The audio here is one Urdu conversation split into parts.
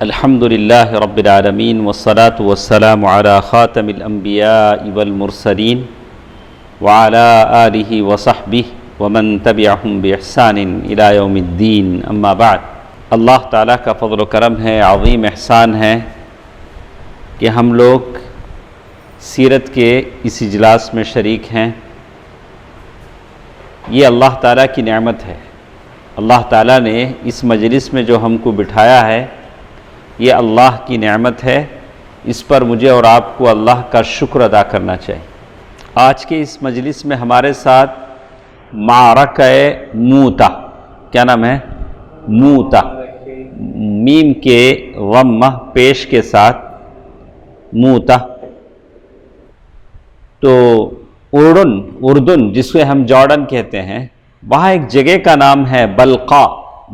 الحمد للہ رب العالمین والصلاة والسلام علی خاتم الانبیاء والمرسلین وعلی آلہ وصحبہ ومن تبعہم بإحسان الی یوم الدین، اما بعد۔ اللہ تعالیٰ کا فضل و کرم ہے، عظیم احسان ہے کہ ہم لوگ سیرت کے اس اجلاس میں شریک ہیں۔ یہ اللہ تعالیٰ کی نعمت ہے۔ اللہ تعالیٰ نے اس مجلس میں جو ہم کو بٹھایا ہے، یہ اللہ کی نعمت ہے۔ اس پر مجھے اور آپ کو اللہ کا شکر ادا کرنا چاہیے۔ آج کے اس مجلس میں ہمارے ساتھ معرکہ موتا، کیا نام ہے؟ موتا، میم کے غمہ پیش کے ساتھ موتا۔ تو اردن جس کو ہم جارڈن کہتے ہیں، وہاں ایک جگہ کا نام ہے بلقا،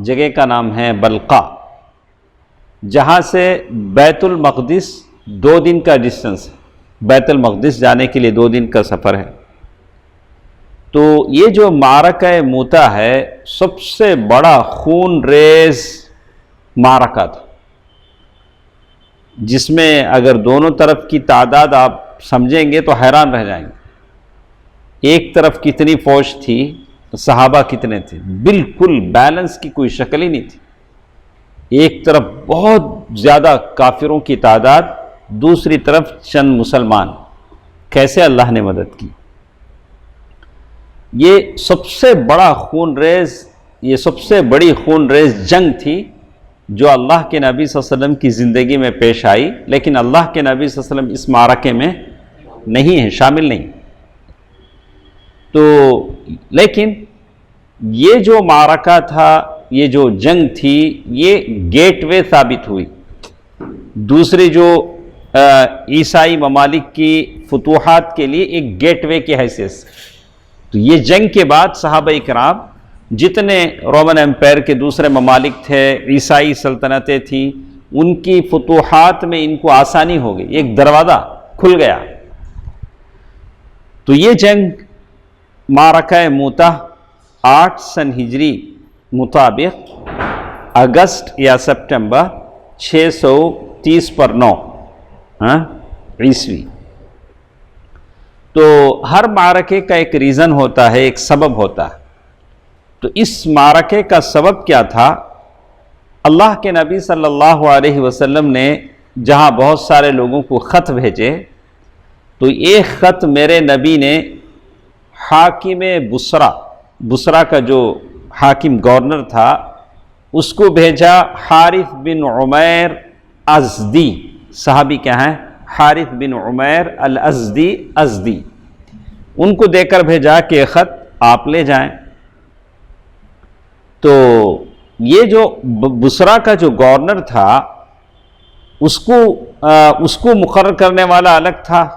جگہ کا نام ہے بلقا، جہاں سے بیت المقدس 2 دن کا ڈسٹنس ہے۔ بیت المقدس جانے کے لیے 2 دن کا سفر ہے۔ تو یہ جو معرکہ موتا ہے، سب سے بڑا خون ریز معرکہ تھا، جس میں اگر دونوں طرف کی تعداد آپ سمجھیں گے تو حیران رہ جائیں گے۔ ایک طرف کتنی فوج تھی، صحابہ کتنے تھے، بالکل بیلنس کی کوئی شکل ہی نہیں تھی۔ ایک طرف بہت زیادہ کافروں کی تعداد، دوسری طرف چند مسلمان۔ کیسے اللہ نے مدد کی؟ یہ سب سے بڑا خون ریز، یہ سب سے بڑی خون ریز جنگ تھی جو اللہ کے نبی صلی اللہ علیہ وسلم کی زندگی میں پیش آئی، لیکن اللہ کے نبی صلی اللہ علیہ وسلم اس معرکے میں نہیں ہیں، شامل نہیں۔ تو لیکن یہ جو معرکہ تھا، یہ جو جنگ تھی، یہ گیٹ وے ثابت ہوئی دوسری جو عیسائی ممالک کی فتوحات کے لیے، ایک گیٹ وے کی حیثیت سے۔ تو یہ جنگ کے بعد صحابہ اکرام جتنے رومن امپائر کے دوسرے ممالک تھے، عیسائی سلطنتیں تھیں، ان کی فتوحات میں ان کو آسانی ہو گئی، ایک دروازہ کھل گیا۔ تو یہ جنگ معرکہ موتا 8 سن ہجری مطابق اگست یا سپٹمبر 630 پر 9 عیسوی۔ تو ہر معرکے کا ایک ریزن ہوتا ہے، ایک سبب ہوتا ہے۔ تو اس معرکے کا سبب کیا تھا؟ اللہ کے نبی صلی اللہ علیہ وسلم نے جہاں بہت سارے لوگوں کو خط بھیجے، تو ایک خط میرے نبی نے حاکم بصرہ کا جو حاکم گورنر تھا، اس کو بھیجا حارث بن عمیر ازدی۔ صحابی کیا ہیں؟ حارث بن عمیر ازدی۔ ان کو دے کر بھیجا کہ یہ خط آپ لے جائیں۔ تو یہ جو بصرہ کا جو گورنر تھا، اس کو مقرر کرنے والا الگ تھا،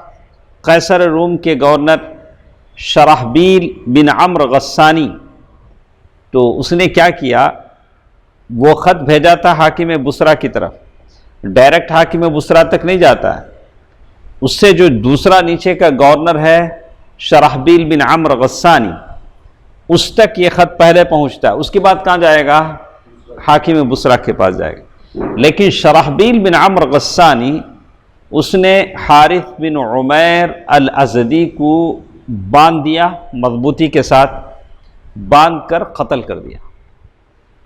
قیصر روم کے گورنر شرحبیل بن عمرو غسانی۔ تو اس نے کیا کیا؟ وہ خط بھیجا تھا حاکم بصرہ کی طرف، ڈائریکٹ حاکم بصرہ تک نہیں جاتا ہے، اس سے جو دوسرا نیچے کا گورنر ہے شرحبیل بن عمرو غسانی، اس تک یہ خط پہلے پہنچتا ہے، اس کے بعد کہاں جائے گا؟ حاکم بصرہ کے پاس جائے گا۔ لیکن شرحبیل بن عمرو غسانی، اس نے حارث بن عمیر الازدی کو باندھ دیا، مضبوطی کے ساتھ باندھ کر قتل کر دیا۔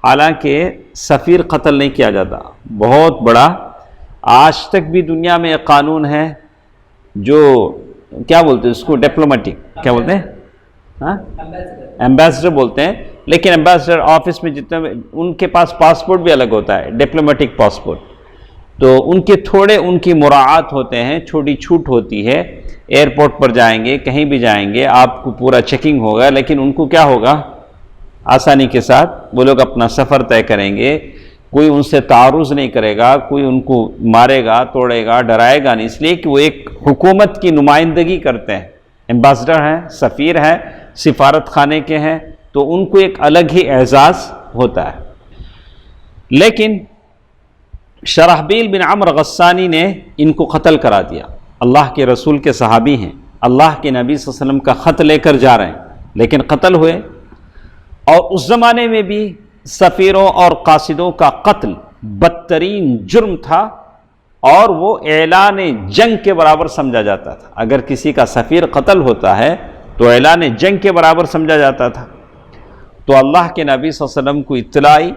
حالانکہ سفیر قتل نہیں کیا جاتا، بہت بڑا، آج تک بھی دنیا میں ایک قانون ہے جو کیا بولتے ہیں اس کو، ڈپلومیٹک کیا بولتے ہیں، ایمبیسڈر بولتے ہیں، لیکن ایمبیسڈر آفس میں جتنے ان کے پاس پاسپورٹ بھی الگ ہوتا ہے، ڈپلومیٹک پاسپورٹ۔ تو ان کے تھوڑے ان کی مراعات ہوتے ہیں، چھوٹی چھوٹ ہوتی ہے۔ ایئرپورٹ پر جائیں گے، کہیں بھی جائیں گے، آپ کو پورا چیکنگ ہوگا، لیکن ان کو کیا ہوگا؟ آسانی کے ساتھ وہ لوگ اپنا سفر طے کریں گے، کوئی ان سے تعارض نہیں کرے گا، کوئی ان کو مارے گا، توڑے گا، ڈرائے گا نہیں، اس لیے کہ وہ ایک حکومت کی نمائندگی کرتے ہیں، ایمبیسڈر ہیں، سفیر ہیں، سفارت خانے کے ہیں، تو ان کو ایک الگ ہی اعزاز ہوتا ہے۔ لیکن شرحبیل بن عمرو غسانی نے ان کو قتل کرا دیا۔ اللہ کے رسول کے صحابی ہیں، اللہ کے نبی صلی اللہ علیہ وسلم کا خط لے کر جا رہے ہیں، لیکن قتل ہوئے۔ اور اس زمانے میں بھی سفیروں اور قاصدوں کا قتل بدترین جرم تھا اور وہ اعلان جنگ کے برابر سمجھا جاتا تھا. اگر کسی کا سفیر قتل ہوتا ہے تو اعلان جنگ کے برابر سمجھا جاتا تھا. تو اللہ کے نبی صلی اللہ علیہ وسلم کو اطلاع آئی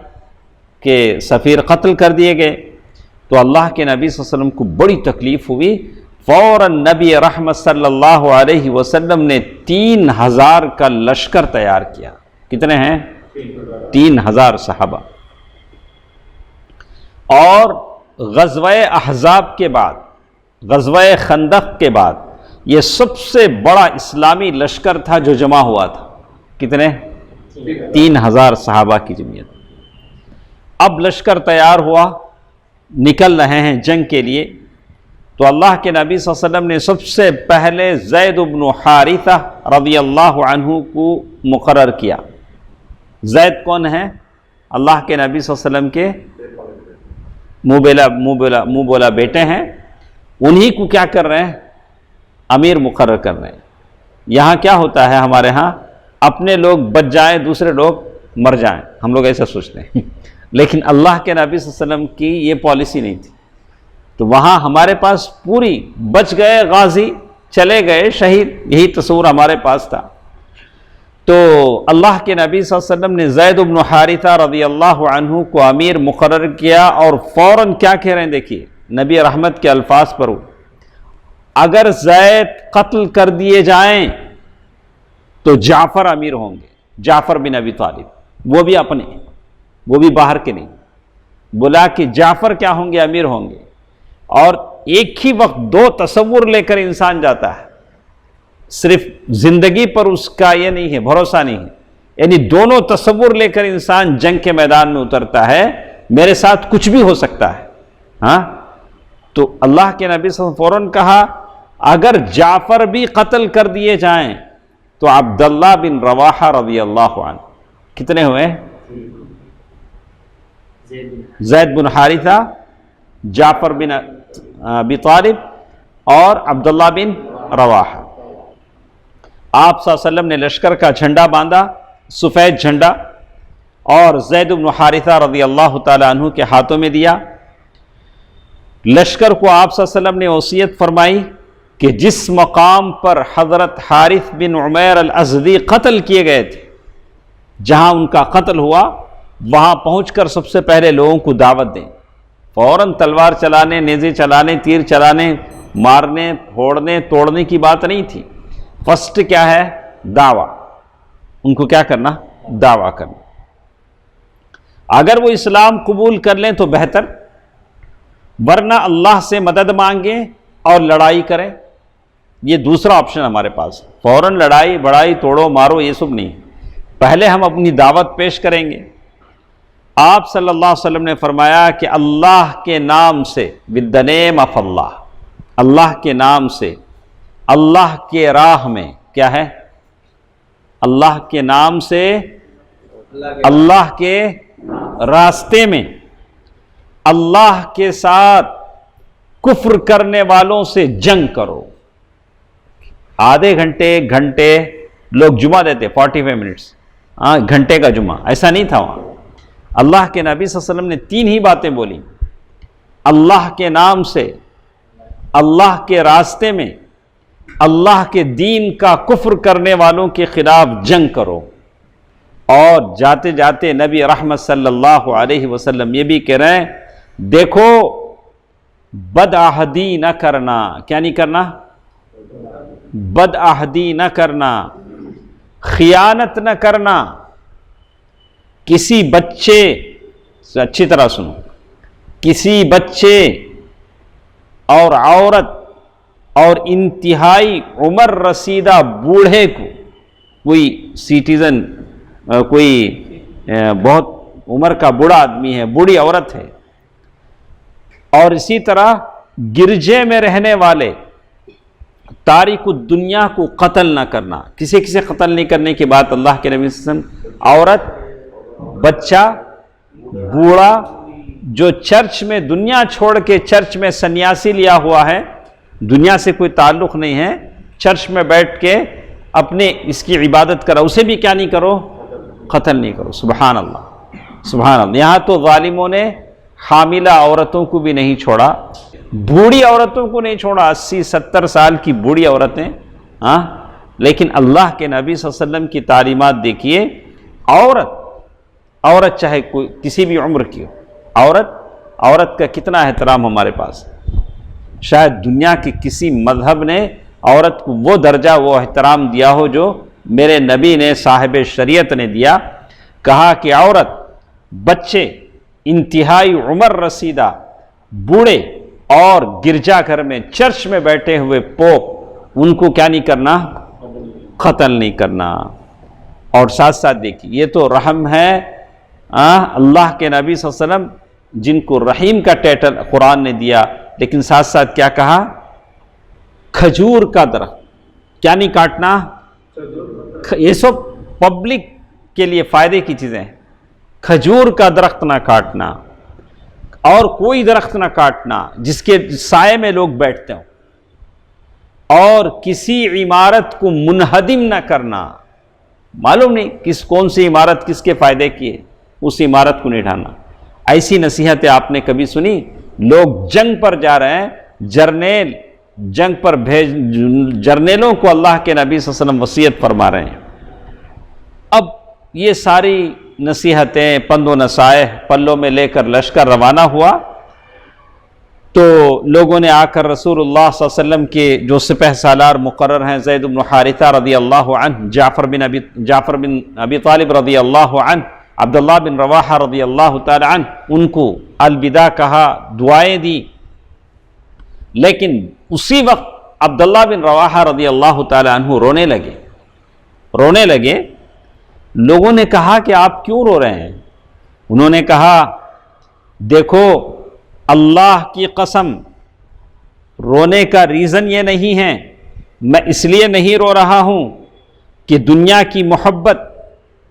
کہ سفیر قتل کر دیے گئے. تو اللہ کے نبی صلی اللہ علیہ وسلم کو بڑی تکلیف ہوئی. فوراً نبی رحمت صلی اللہ علیہ وسلم نے 3000 کا لشکر تیار کیا. کتنے ہیں؟ 3000 صحابہ. اور غزوہ احزاب کے بعد، غزوہ خندق کے بعد یہ سب سے بڑا اسلامی لشکر تھا جو جمع ہوا تھا. کتنے؟ 3000 صحابہ کی جمعیت. اب لشکر تیار ہوا، نکل رہے ہیں جنگ کے لیے. تو اللہ کے نبی صلی اللہ علیہ وسلم نے سب سے پہلے زید بن حارثہ رضی اللہ عنہ کو مقرر کیا. زید کون ہے؟ اللہ کے نبی صلی اللہ علیہ وسلم کے منہ بولا بیٹے ہیں. انہی کو کیا کر رہے ہیں؟ امیر مقرر کر رہے ہیں. یہاں کیا ہوتا ہے ہمارے ہاں؟ اپنے لوگ بچ جائیں، دوسرے لوگ مر جائیں. ہم لوگ ایسا سوچتے ہیں لیکن اللہ کے نبی صلی اللہ علیہ وسلم کی یہ پالیسی نہیں تھی. تو وہاں ہمارے پاس پوری بچ گئے غازی، چلے گئے شہید، یہی تصور ہمارے پاس تھا. تو اللہ کے نبی صلی اللہ علیہ وسلم نے زید بن حارثہ رضی اللہ عنہ کو امیر مقرر کیا. اور فوراً کیا کہہ رہے ہیں؟ دیکھیے نبی رحمت کے الفاظ پر، اگر زید قتل کر دیے جائیں تو جعفر امیر ہوں گے. جعفر بن ابی طالب، وہ بھی اپنے، وہ بھی باہر کے نہیں. بولا کہ جعفر کیا ہوں گے؟ امیر ہوں گے. اور ایک ہی وقت دو تصور لے کر انسان جاتا ہے، صرف زندگی پر اس کا یہ نہیں ہے، بھروسہ نہیں ہے. یعنی دونوں تصور لے کر انسان جنگ کے میدان میں اترتا ہے. میرے ساتھ کچھ بھی ہو سکتا ہے. ہاں، تو اللہ کے نبی صلی اللہ علیہ وسلم فوراً کہا اگر جعفر بھی قتل کر دیے جائیں تو عبداللہ بن رواحہ رضی اللہ عنہ. کتنے ہوئے؟ زید بن حارثہ، جعفر بن ابی طالب اور عبداللہ بن رواحہ. آپ صلی اللہ علیہ وسلم نے لشکر کا جھنڈا باندھا، سفید جھنڈا، اور زید بن حارثہ رضی اللہ تعالی عنہ کے ہاتھوں میں دیا. لشکر کو آپ صلی اللہ علیہ وسلم نے وصیت فرمائی کہ جس مقام پر حضرت حارث بن عمیر الازدی قتل کیے گئے تھے، جہاں ان کا قتل ہوا، وہاں پہنچ کر سب سے پہلے لوگوں کو دعوت دیں. فوراً تلوار چلانے، نیزے چلانے، تیر چلانے، مارنے، پھوڑنے، توڑنے کی بات نہیں تھی. فرسٹ کیا ہے؟ دعویٰ. ان کو کیا کرنا؟ دعویٰ کرنا. اگر وہ اسلام قبول کر لیں تو بہتر، ورنہ اللہ سے مدد مانگیں اور لڑائی کریں. یہ دوسرا آپشن ہمارے پاس. فوراً لڑائی بڑائی، توڑو مارو، یہ سب نہیں. پہلے ہم اپنی دعوت پیش کریں گے. آپ صلی اللہ علیہ وسلم نے فرمایا کہ اللہ کے نام سے، with the name of اللہ، اللہ کے نام سے، اللہ کے راہ میں، کیا ہے؟ اللہ کے نام سے، اللہ کے راستے میں، اللہ کے ساتھ کفر کرنے والوں سے جنگ کرو. آدھے گھنٹے، ایک گھنٹے لوگ جمعہ دیتے، 45 منٹس، گھنٹے کا جمعہ، ایسا نہیں تھا وہاں. اللہ کے نبی صلی اللہ علیہ وسلم نے 3 ہی باتیں بولی: اللہ کے نام سے، اللہ کے راستے میں، اللہ کے دین کا کفر کرنے والوں کے خلاف جنگ کرو. اور جاتے جاتے نبی رحمت صلی اللہ علیہ وسلم یہ بھی کہہ رہے ہیں، دیکھو بدعہدی نہ کرنا. کیا نہیں کرنا؟ بدعہدی نہ کرنا، خیانت نہ کرنا. کسی بچے سے، اچھی طرح سنو، کسی بچے اور عورت اور انتہائی عمر رسیدہ بوڑھے کو، کوئی سٹیزن، کوئی بہت عمر کا بوڑھا آدمی ہے، بوڑھی عورت ہے، اور اسی طرح گرجے میں رہنے والے تارک الدنیا کو قتل نہ کرنا. کسی قتل نہیں کرنے کی بات اللہ کے نبی صلی اللہ علیہ وسلم. عورت، بچہ، بوڑھا جو چرچ میں دنیا چھوڑ کے چرچ میں سنیاسی لیا ہوا ہے، دنیا سے کوئی تعلق نہیں ہے، چرچ میں بیٹھ کے اپنے اس کی عبادت کرو، اسے بھی کیا نہیں کرو؟ قتل نہیں کرو. سبحان اللہ، سبحان اللہ. یہاں تو ظالموں نے حاملہ عورتوں کو بھی نہیں چھوڑا، بوڑھی عورتوں کو نہیں چھوڑا، 80-70 سال کی بوڑھی عورتیں، ہاں، لیکن اللہ کے نبی صلی اللہ علیہ وسلم کی تعلیمات دیکھیے، عورت چاہے کوئی کسی بھی عمر کی ہو، عورت کا کتنا احترام ہمارے پاس، شاید دنیا کے کسی مذہب نے عورت کو وہ درجہ، وہ احترام دیا ہو جو میرے نبی نے، صاحب شریعت نے دیا۔ کہا کہ عورت، بچے، انتہائی عمر رسیدہ، بوڑھے اور گرجا گھر میں چرچ میں بیٹھے ہوئے پوپ، ان کو کیا نہیں کرنا؟ قتل نہیں کرنا۔ اور ساتھ ساتھ دیکھیے، یہ تو رحم ہے اللہ کے نبی صلی اللہ علیہ وسلم جن کو رحیم کا ٹائٹل قرآن نے دیا، لیکن ساتھ ساتھ کیا کہا؟ کھجور کا درخت کیا نہیں کاٹنا؟ یہ سب پبلک کے لیے فائدے کی چیزیں ہیں۔ کھجور کا درخت نہ کاٹنا، اور کوئی درخت نہ کاٹنا جس کے سائے میں لوگ بیٹھتے ہوں، اور کسی عمارت کو منہدم نہ کرنا۔ معلوم نہیں کون سی عمارت کس کے فائدے کی ہے، اس عمارت کو نہیں ڈھانا۔ ایسی نصیحتیں آپ نے کبھی سنی؟ لوگ جنگ پر جا رہے ہیں، جرنیل جنگ پر جرنیلوں کو اللہ کے نبی صلی اللہ علیہ وسلم وصیت فرما رہے ہیں۔ اب یہ ساری نصیحتیں، پند و نصائح پلوں میں لے کر لشکر روانہ ہوا، تو لوگوں نے آ کر رسول اللہ صلی اللہ علیہ وسلم کے جو سپہ سالار مقرر ہیں، زید بن حارثہ رضی اللہ عنہ، جعفر بن ابی طالب رضی اللہ عنہ، عبداللہ بن رواحہ رضی اللہ تعالی عنہ، ان کو الوداع کہا، دعائیں دی۔ لیکن اسی وقت عبداللہ بن رواحہ رضی اللہ تعالی عنہ رونے لگے۔ لوگوں نے کہا کہ آپ کیوں رو رہے ہیں؟ انہوں نے کہا، دیکھو اللہ کی قسم، رونے کا ریزن یہ نہیں ہے، میں اس لیے نہیں رو رہا ہوں کہ دنیا کی محبت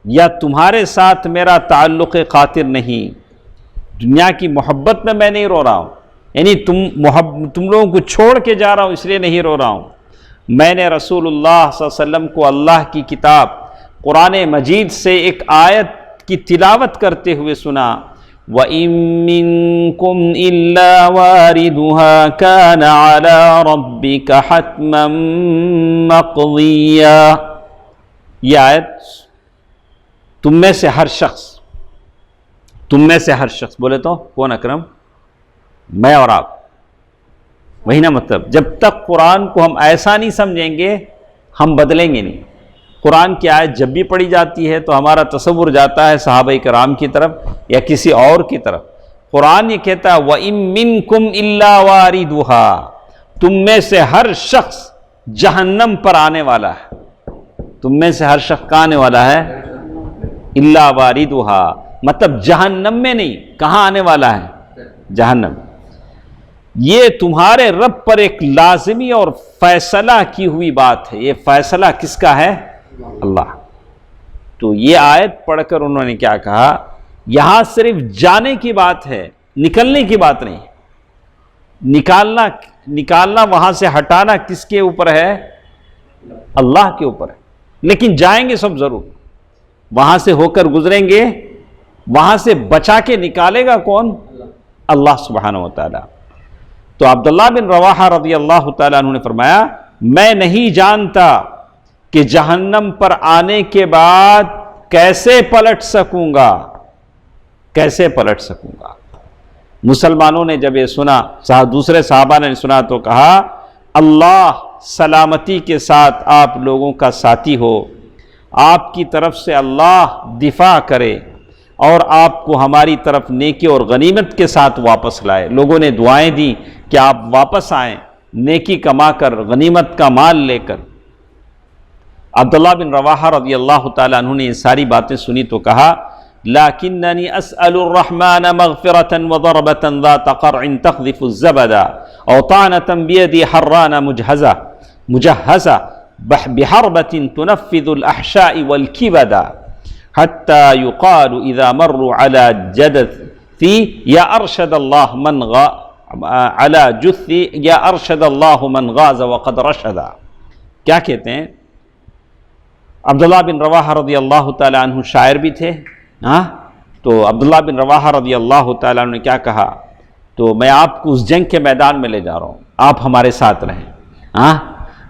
یا تمہارے ساتھ میرا تعلق خاطر نہیں، دنیا کی محبت میں نہیں رو رہا ہوں، یعنی تم لوگوں کو چھوڑ کے جا رہا ہوں اس لیے نہیں رو رہا ہوں۔ میں نے رسول اللہ صلی اللہ علیہ وسلم کو اللہ کی کتاب قرآن مجید سے ایک آیت کی تلاوت کرتے ہوئے سنا، وَإِن مِّنكُمْ إِلَّا وَارِدُهَا كَانَ عَلَى رَبِّكَ حَتْمًا مَّقْضِيًّا۔ یہ آیت، تم میں سے ہر شخص بولے تو کون اکرم؟ میں اور آپ، وہی نا مطلب، جب تک قرآن کو ہم ایسا نہیں سمجھیں گے ہم بدلیں گے نہیں۔ قرآن کی آیت جب بھی پڑھی جاتی ہے تو ہمارا تصور جاتا ہے صحابہ کرام کی طرف یا کسی اور کی طرف۔ قرآن یہ کہتا ہے وَإِن مِّنكُمْ إِلَّا وَارِدُهَا، تم میں سے ہر شخص جہنم پر آنے والا ہے۔ تم میں سے ہر شخص کہاں آنے والا ہے؟ إِلَّا وَارِدُهَا، مطلب جہنم میں نہیں، کہاں آنے والا ہے؟ جہنم۔ یہ تمہارے رب پر ایک لازمی اور فیصلہ کی ہوئی بات ہے۔ یہ فیصلہ کس کا ہے؟ اللہ۔ تو یہ آیت پڑھ کر انہوں نے کیا کہا؟ یہاں صرف جانے کی بات ہے، نکلنے کی بات نہیں۔ نکالنا وہاں سے ہٹانا کس کے اوپر ہے؟ اللہ کے اوپر ہے، لیکن جائیں گے سب ضرور، وہاں سے ہو کر گزریں گے، وہاں سے بچا کے نکالے گا کون؟ اللہ سبحانہ و تعالی۔ تو عبداللہ بن رواحہ رضی اللہ تعالیٰ عنہ نے فرمایا، میں نہیں جانتا کہ جہنم پر آنے کے بعد کیسے پلٹ سکوں گا۔ مسلمانوں نے جب یہ سنا، دوسرے صحابہ نے سنا تو کہا، اللہ سلامتی کے ساتھ آپ لوگوں کا ساتھی ہو، آپ کی طرف سے اللہ دفاع کرے اور آپ کو ہماری طرف نیکی اور غنیمت کے ساتھ واپس لائے۔ لوگوں نے دعائیں دی کہ آپ واپس آئیں نیکی کما کر، غنیمت کا مال لے کر۔ عبداللہ بن رواحہ رضی اللہ تعالیٰ عنہ نے یہ ساری باتیں سنی تو کہا، لَكِنَّنِي أَسْأَلُ الرَّحْمَنَ مَغْفِرَةً وَضَرْبَةً ذَاتَ قَرْعٍ تَخْذِفُ الزَّبَدَ أَوْ طَعْنَةً بِيَدِي حَرَّانَ مُجَهَّزَةً بِحَرْبَةٍ تُنَفِّذُ الْأَحْشَاءِ وَالْكِبَدَ حَتَّى يُقَالُ إِذَا مَرُّوا عَلَى جَدَثِي يَا أَرْشَدَ اللَّهُ مَنْ عَلَى جُثِّي يَا أَرْشَدَ اللَّهُ مَنْ غَازَ وَقَدْ رَشَدَ۔ کیا کہتے ہیں؟ عبداللہ بن رواحہ رضی اللہ تعالیٰ عنہ شاعر بھی تھے، تو عبداللہ بن رواحہ رضی اللہ تعالیٰ عنہ نے کیا کہا، تو میں آپ کو اس جنگ کے میدان میں لے جا رہا ہوں، آپ ہمارے ساتھ رہیں.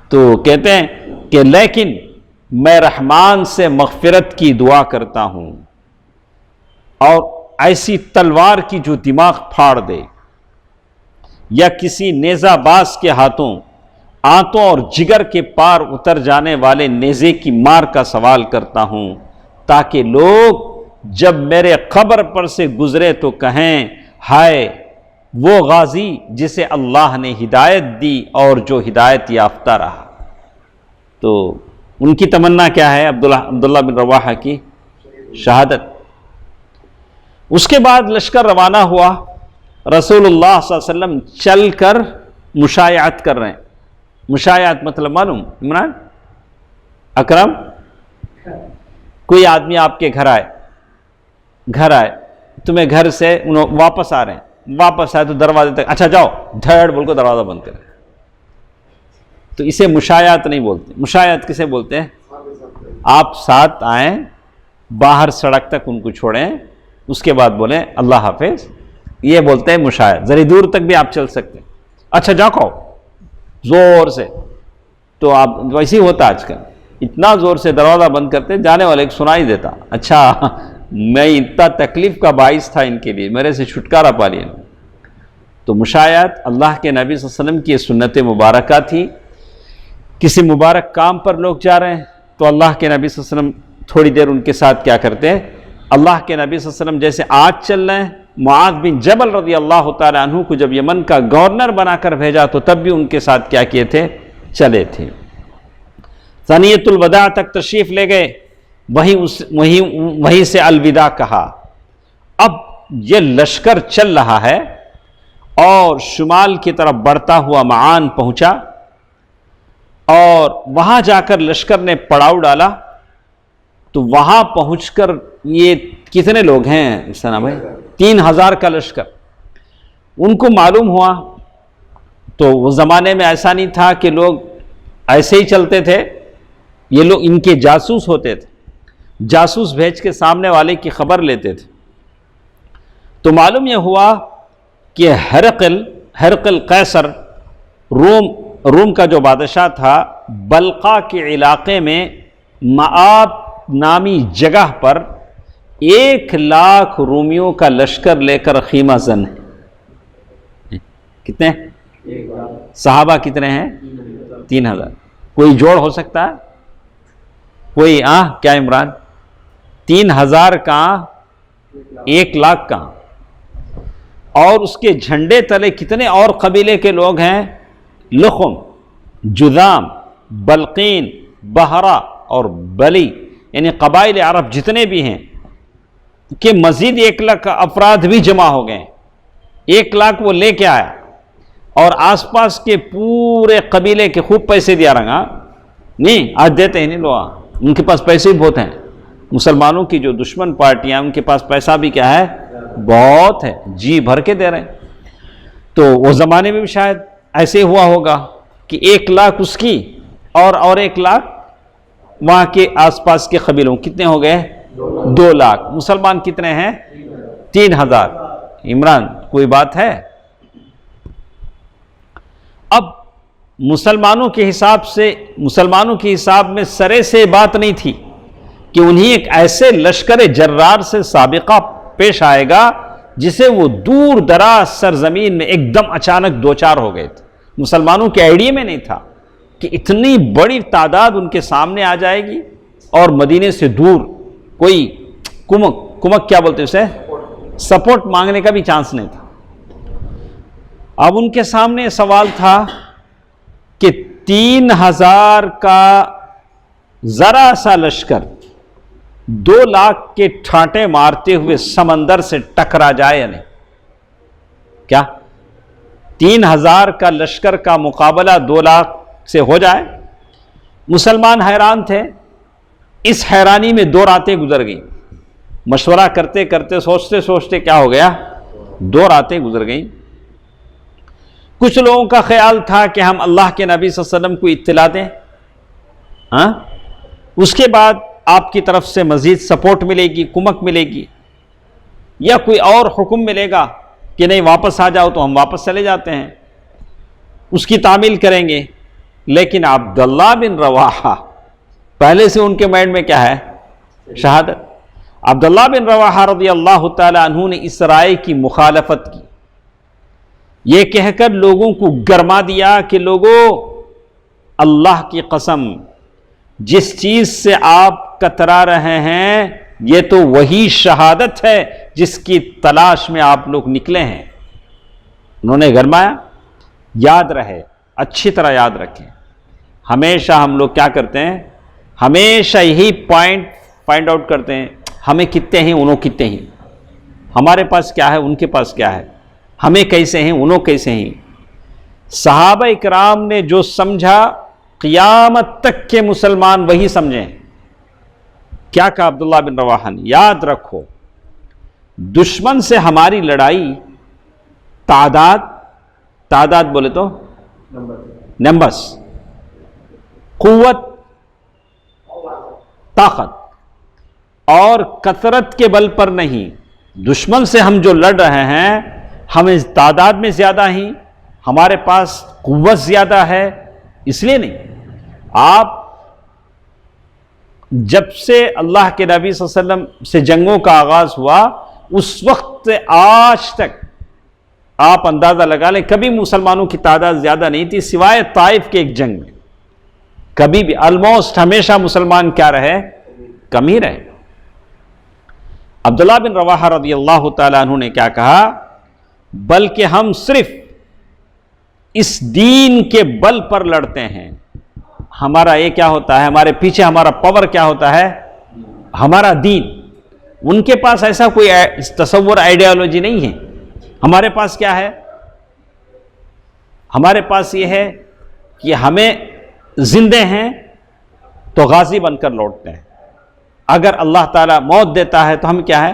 تو کہتے ہیں کہ لیکن میں رحمان سے مغفرت کی دعا کرتا ہوں اور ایسی تلوار کی جو دماغ پھاڑ دے، یا کسی نیزہ باز کے ہاتھوں آنتوں اور جگر کے پار اتر جانے والے نیزے کی مار کا سوال کرتا ہوں، تاکہ لوگ جب میرے قبر پر سے گزرے تو کہیں ہائے وہ غازی جسے اللہ نے ہدایت دی اور جو ہدایت یافتہ رہا. تو ان کی تمنا کیا ہے؟ عبداللہ بن رواحہ کی شہادت. اس کے بعد لشکر روانہ ہوا. رسول اللہ صلی اللہ علیہ وسلم چل کر مشایعت کر رہے ہیں. مشایعت مطلب معلوم عمران اکرم؟ کوئی آدمی آپ کے گھر آئے تمہیں گھر سے واپس آ رہے ہیں، واپس آئے تو دروازے تک، اچھا جاؤ، دھڑ بول کو دروازہ بند کرے، تو اسے مشایعت نہیں بولتے. مشایعت کسے بولتے ہیں؟ آپ ساتھ آئیں، باہر سڑک تک ان کو چھوڑیں، اس کے بعد بولیں اللہ حافظ، یہ بولتے ہیں مشایعت. ذرا دور تک بھی آپ چل سکتے ہیں. اچھا جاؤ کہو زور سے، تو آپ ویسے ہی ہوتا آج کل، اتنا زور سے دروازہ بند کرتے جانے والے کو سنائی دیتا، اچھا میں اتنا تکلیف کا باعث تھا ان کے لیے، میرے سے چھٹکارا پا لیا. تو مشایعت اللہ کے نبی صلی اللہ علیہ وسلم کی سنت مبارکہ تھی. کسی مبارک کام پر لوگ جا رہے ہیں تو اللہ کے نبی صلی اللہ علیہ وسلم تھوڑی دیر ان کے ساتھ کیا کرتے ہیں؟ اللہ کے نبی صلی اللہ علیہ وسلم جیسے آج چل رہے ہیں، معاذ بن جبل رضی اللہ تعالیٰ عنہ کو جب یمن کا گورنر بنا کر بھیجا تو تب بھی ان کے ساتھ کیا کیے تھے؟ چلے تھے. ثنیۃ الوداع تک تشریف لے گئے، وہیں سے الوداع کہا. اب یہ لشکر چل رہا ہے اور شمال کی طرف بڑھتا ہوا معان پہنچا، اور وہاں جا کر لشکر نے پڑاؤ ڈالا. تو وہاں پہنچ کر یہ کتنے لوگ ہیں سنا بھائی؟ 3000 کا لشکر. ان کو معلوم ہوا، تو وہ زمانے میں ایسا نہیں تھا کہ لوگ ایسے ہی چلتے تھے، یہ لوگ ان کے جاسوس ہوتے تھے، جاسوس بھیج کے سامنے والے کی خبر لیتے تھے. تو معلوم یہ ہوا کہ ہرقل قیصر روم کا جو بادشاہ تھا، بلقا کے علاقے میں معاب نامی جگہ پر 1,00,000 رومیوں کا لشکر لے کر خیمہ زن ہے. کتنے صحابہ کتنے ہیں؟ 3000. کوئی جوڑ ہو سکتا ہے؟ کوئی کیا عمران؟ 3000 کہاں، 1,00,000 کہاں؟ اور اس کے جھنڈے تلے کتنے اور قبیلے کے لوگ ہیں؟ لخم، جذام، بلقین، بحرہ اور بلی، یعنی قبائل عرب جتنے بھی ہیں کہ مزید 1,00,000 افراد بھی جمع ہو گئے. 1,00,000 وہ لے کے آیا، اور آس پاس کے پورے قبیلے کے خوب پیسے دیا رہا. نہیں آج دیتے ہیں نہیں لوگ، ان کے پاس پیسے بہت ہیں. مسلمانوں کی جو دشمن پارٹیاں ان کے پاس پیسہ بھی کیا ہے؟ بہت ہے، جی بھر کے دے رہے ہیں. تو وہ زمانے میں بھی شاید ایسے ہوا ہوگا کہ 1,00,000 اس کی اور 1,00,000 وہاں کے آس پاس کے قبیلوں. کتنے ہو گئے؟ 2,00,000. مسلمان کتنے ہیں؟ 3,000. عمران کوئی بات ہے؟ اب مسلمانوں کے حساب میں سرے سے بات نہیں تھی کہ انہیں ایک ایسے لشکر جرار سے سابقہ پیش آئے گا جسے وہ دور دراز سرزمین میں ایک دم اچانک دوچار ہو گئے تھے. مسلمانوں کے آئیڈیا میں نہیں تھا کہ اتنی بڑی تعداد ان کے سامنے آ جائے گی، اور مدینے سے دور کوئی کمک کیا بولتے اسے، سپورٹ مانگنے کا بھی چانس نہیں تھا. اب ان کے سامنے سوال تھا کہ 3,000 کا ذرا سا لشکر 2,00,000 کے ٹھانٹے مارتے ہوئے سمندر سے ٹکرا جائے یا نہیں؟ کیا 3,000 کا لشکر کا مقابلہ 2,00,000 سے ہو جائے؟ مسلمان حیران تھے. اس حیرانی میں 2 راتیں گزر گئیں. مشورہ کرتے کرتے سوچتے کیا ہو گیا؟ 2 راتیں گزر گئیں. کچھ لوگوں کا خیال تھا کہ ہم اللہ کے نبی صلی اللہ علیہ وسلم کو اطلاع دیں، اس کے بعد آپ کی طرف سے مزید سپورٹ ملے گی، کمک ملے گی. یا کوئی اور حکم ملے گا کہ نہیں واپس آ جاؤ، تو ہم واپس چلے جاتے ہیں، اس کی تعمیل کریں گے۔ لیکن عبداللہ بن رواحہ پہلے سے ان کے مائنڈ میں کیا ہے؟ شہادت۔ عبداللہ بن رواحہ رضی اللہ تعالی عنہ نے اس رائے کی مخالفت کی، یہ کہہ کر لوگوں کو گرما دیا کہ لوگوں، اللہ کی قسم، جس چیز سے آپ کترا رہے ہیں یہ تو وہی شہادت ہے جس کی تلاش میں آپ لوگ نکلے ہیں۔ انہوں نے گرمایا۔ یاد رہے، اچھی طرح یاد رکھیں، ہمیشہ ہم لوگ کیا کرتے ہیں؟ ہمیشہ یہی پوائنٹ فائنڈ آؤٹ کرتے ہیں، ہمیں کتنے ہیں، انہوں کتنے ہیں، ہمارے پاس کیا ہے، ان کے پاس کیا ہے، ہمیں کیسے ہیں، انہوں کیسے ہیں۔ صحابہ اکرام نے جو سمجھا قیامت تک کے مسلمان وہی سمجھیں۔ کیا کہا عبداللہ بن رواحہ نے؟ یاد رکھو، دشمن سے ہماری لڑائی تعداد بولے تو نمبرز، قوت، طاقت اور کثرت کے بل پر نہیں۔ دشمن سے ہم جو لڑ رہے ہیں، ہمیں تعداد میں زیادہ ہیں، ہمارے پاس قوت زیادہ ہے، اس لیے نہیں۔ آپ جب سے اللہ کے نبی صلی اللہ علیہ وسلم سے جنگوں کا آغاز ہوا، اس وقت سے آج تک آپ اندازہ لگا لیں، کبھی مسلمانوں کی تعداد زیادہ نہیں تھی سوائے طائف کے ایک جنگ میں۔ کبھی بھی آلموسٹ ہمیشہ مسلمان کیا رہے؟ کم ہی رہے۔ عبداللہ بن رواحہ رضی اللہ تعالیٰ عنہ نے کیا کہا؟ بلکہ ہم صرف اس دین کے بل پر لڑتے ہیں۔ ہمارا یہ کیا ہوتا ہے؟ ہمارے پیچھے ہمارا پاور کیا ہوتا ہے؟ ہمارا دین۔ ان کے پاس ایسا کوئی تصور، آئیڈیالوجی نہیں ہے۔ ہمارے پاس کیا ہے؟ ہمارے پاس یہ ہے کہ ہمیں زندے ہیں تو غازی بن کر لوٹتے ہیں، اگر اللہ تعالیٰ موت دیتا ہے تو ہم کیا ہے؟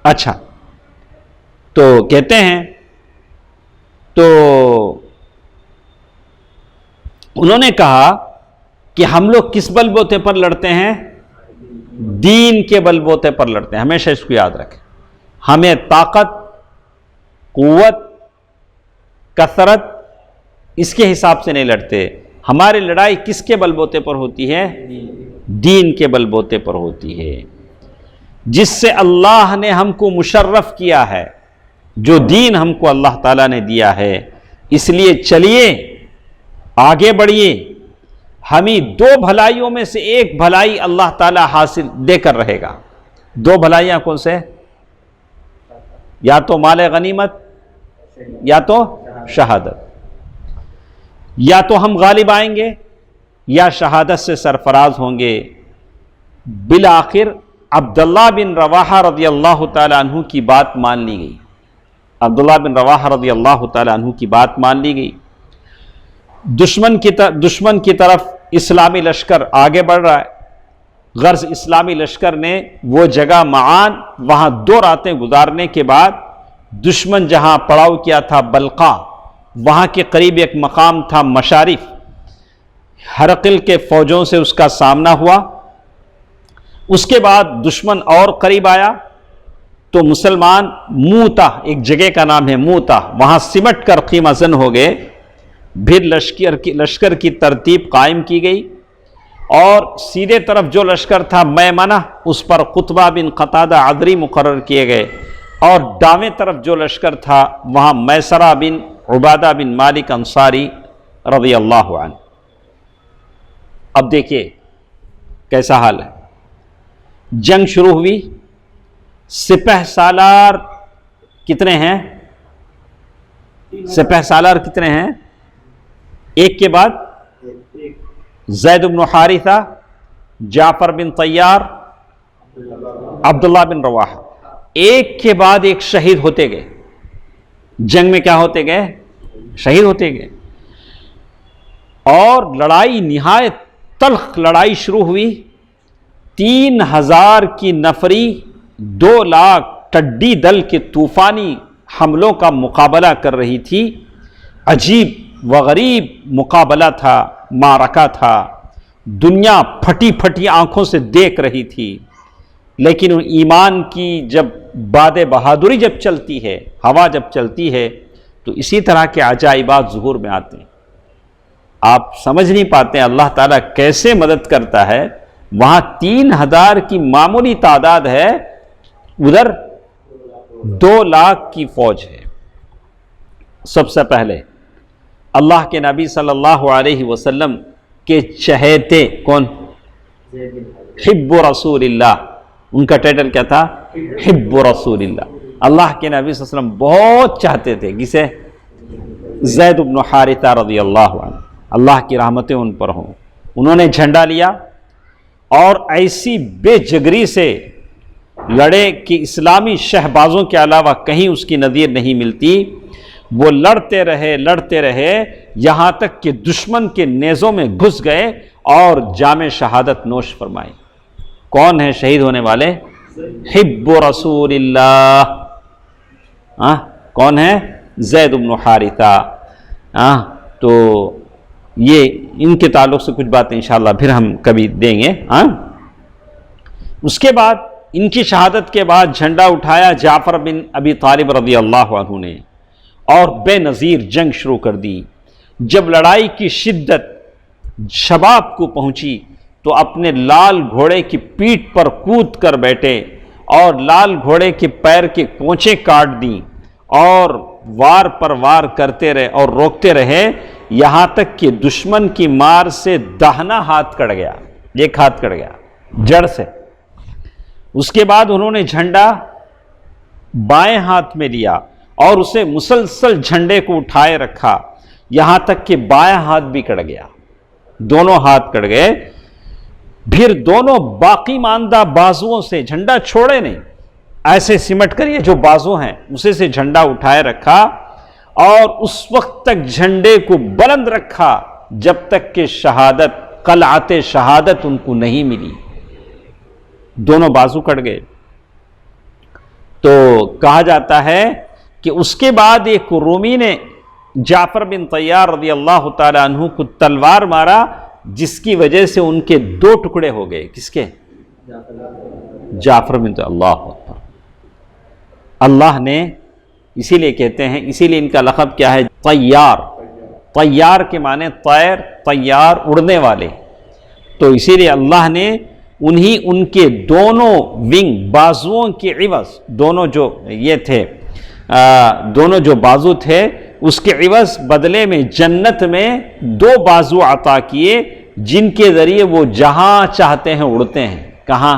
اچھا، تو کہتے ہیں، تو انہوں نے کہا کہ ہم لوگ کس بل بوتے پر لڑتے ہیں؟ دین کے بل بوتے پر لڑتے ہیں۔ ہمیشہ اس کو یاد رکھیں، ہمیں طاقت، قوت، کثرت اس کے حساب سے نہیں لڑتے۔ ہماری لڑائی کس کے بل بوتے پر ہوتی ہے؟ دین کے بل بوتے پر ہوتی ہے، جس سے اللہ نے ہم کو مشرف کیا ہے، جو دین ہم کو اللہ تعالیٰ نے دیا ہے۔ اس لیے چلیے آگے بڑھیے، ہمیں دو بھلائیوں میں سے ایک بھلائی اللہ تعالیٰ حاصل دے کر رہے گا۔ دو بھلائیاں کون سے؟ یا تو مال غنیمت، یا تو شہادت۔ یا تو ہم غالب آئیں گے یا شہادت سے سرفراز ہوں گے۔ بالآخر عبداللہ بن رواحہ رضی اللہ تعالیٰ عنہ کی بات مان لی گئی۔ عبداللہ بن رواحہ رضی اللہ تعالیٰ عنہ کی بات مان لی گئی۔ دشمن کی طرف اسلامی لشکر آگے بڑھ رہا ہے۔ غرض اسلامی لشکر نے وہ جگہ معان، وہاں 2 راتیں گزارنے کے بعد دشمن جہاں پڑاؤ کیا تھا بلقا، وہاں کے قریب ایک مقام تھا مشارف، ہرقل کے فوجوں سے اس کا سامنا ہوا۔ اس کے بعد دشمن اور قریب آیا تو مسلمان موتا، ایک جگہ کا نام ہے موتا، وہاں سمٹ کر خیمہ زن ہو گئے۔ پھر لشکر کی ترتیب قائم کی گئی، اور سیدھے طرف جو لشکر تھا میمنہ، اس پر قطبہ بن قتادہ عذری مقرر کیے گئے، اور دائیں طرف جو لشکر تھا وہاں میسرہ بن عبادہ بن مالک انصاری رضی اللہ عنہ۔ اب دیکھیے کیسا حال ہے۔ جنگ شروع ہوئی، سپہ سالار کتنے ہیں؟ سپہ سالار کتنے ہیں؟ ایک کے بعد زید بن حارثہ، جعفر بن طیار، عبداللہ بن رواحہ، ایک کے بعد ایک شہید ہوتے گئے۔ جنگ میں کیا ہوتے گئے؟ شہید ہوتے گئے، اور لڑائی نہایت تلخ لڑائی شروع ہوئی۔ 3000 کی نفری 2 لاکھ ٹڈی دل کے طوفانی حملوں کا مقابلہ کر رہی تھی۔ عجیب و غریب مقابلہ تھا، معرکہ تھا، دنیا پھٹی پھٹی آنکھوں سے دیکھ رہی تھی۔ لیکن ایمان کی جب باد بہادری جب چلتی ہے، ہوا جب چلتی ہے، تو اسی طرح کے عجائبات ظہور میں آتے ہیں۔ آپ سمجھ نہیں پاتے اللہ تعالیٰ کیسے مدد کرتا ہے۔ وہاں 3000 کی معمولی تعداد ہے، ادھر 2 لاکھ کی فوج ہے۔ سب سے پہلے اللہ کے نبی صلی اللہ علیہ وسلم کے چہیتے کون؟ حب رسول اللہ، ان کا ٹائٹل کیا تھا؟ حب رسول اللہ۔ اللہ کے نبی صلی اللہ علیہ وسلم بہت چاہتے تھے، کسے؟ زید بن حارثہ رضی اللہ عنہ، اللہ کی رحمتیں ان پر ہوں۔ انہوں نے جھنڈا لیا اور ایسی بے جگری سے لڑے کہ اسلامی شہبازوں کے علاوہ کہیں اس کی نظیر نہیں ملتی۔ وہ لڑتے رہے یہاں تک کہ دشمن کے نیزوں میں گھس گئے اور جام شہادت نوش فرمائی۔ کون ہے شہید ہونے والے؟ حب رسول اللہ۔ کون ہے؟ زید بن حارثہ۔ تو یہ ان کے تعلق سے کچھ باتیں انشاءاللہ پھر ہم کبھی دیں گے۔ اس کے بعد ان کی شہادت کے بعد جھنڈا اٹھایا جعفر بن ابی طالب رضی اللہ عنہ نے اور بے نظیر جنگ شروع کر دی۔ جب لڑائی کی شدت شباب کو پہنچی تو اپنے لال گھوڑے کی پیٹھ پر کود کر بیٹھے اور لال گھوڑے کے پیر کے کونچیں کاٹ دیں اور وار پر وار کرتے رہے اور روکتے رہے، یہاں تک کہ دشمن کی مار سے داہنا ہاتھ کٹ گیا، ایک ہاتھ کٹ گیا جڑ سے۔ اس کے بعد انہوں نے جھنڈا بائیں ہاتھ میں لیا اور اسے مسلسل جھنڈے کو اٹھائے رکھا، یہاں تک کہ بائیں ہاتھ بھی کٹ گیا، دونوں ہاتھ کٹ گئے۔ پھر دونوں باقی ماندہ بازوؤں سے جھنڈا چھوڑے نہیں، ایسے سمٹ کر یہ جو بازو ہیں اسے سے جھنڈا اٹھائے رکھا اور اس وقت تک جھنڈے کو بلند رکھا جب تک کہ شہادت، قلعت شہادت ان کو نہیں ملی۔ دونوں بازو کٹ گئے۔ تو کہا جاتا ہے کہ اس کے بعد ایک رومی نے جعفر بن طیار رضی اللہ تعالی عنہ کو تلوار مارا، جس کی وجہ سے ان کے 2 ٹکڑے ہو گئے۔ کس کے؟ جعفر بن طیار۔ اللہ اکبر۔ اللہ نے اسی لیے کہتے ہیں، اسی لیے ان کا لقب کیا ہے؟ طیار۔ طیار کے معنی طیر، طیار اڑنے والے۔ تو اسی لیے اللہ نے ان کے دونوں ونگ بازوؤں کے عوض، دونوں جو یہ تھے، دونوں جو بازو تھے اس کے عوض بدلے میں جنت میں 2 بازو عطا کیے، جن کے ذریعے وہ جہاں چاہتے ہیں اڑتے ہیں۔ کہاں؟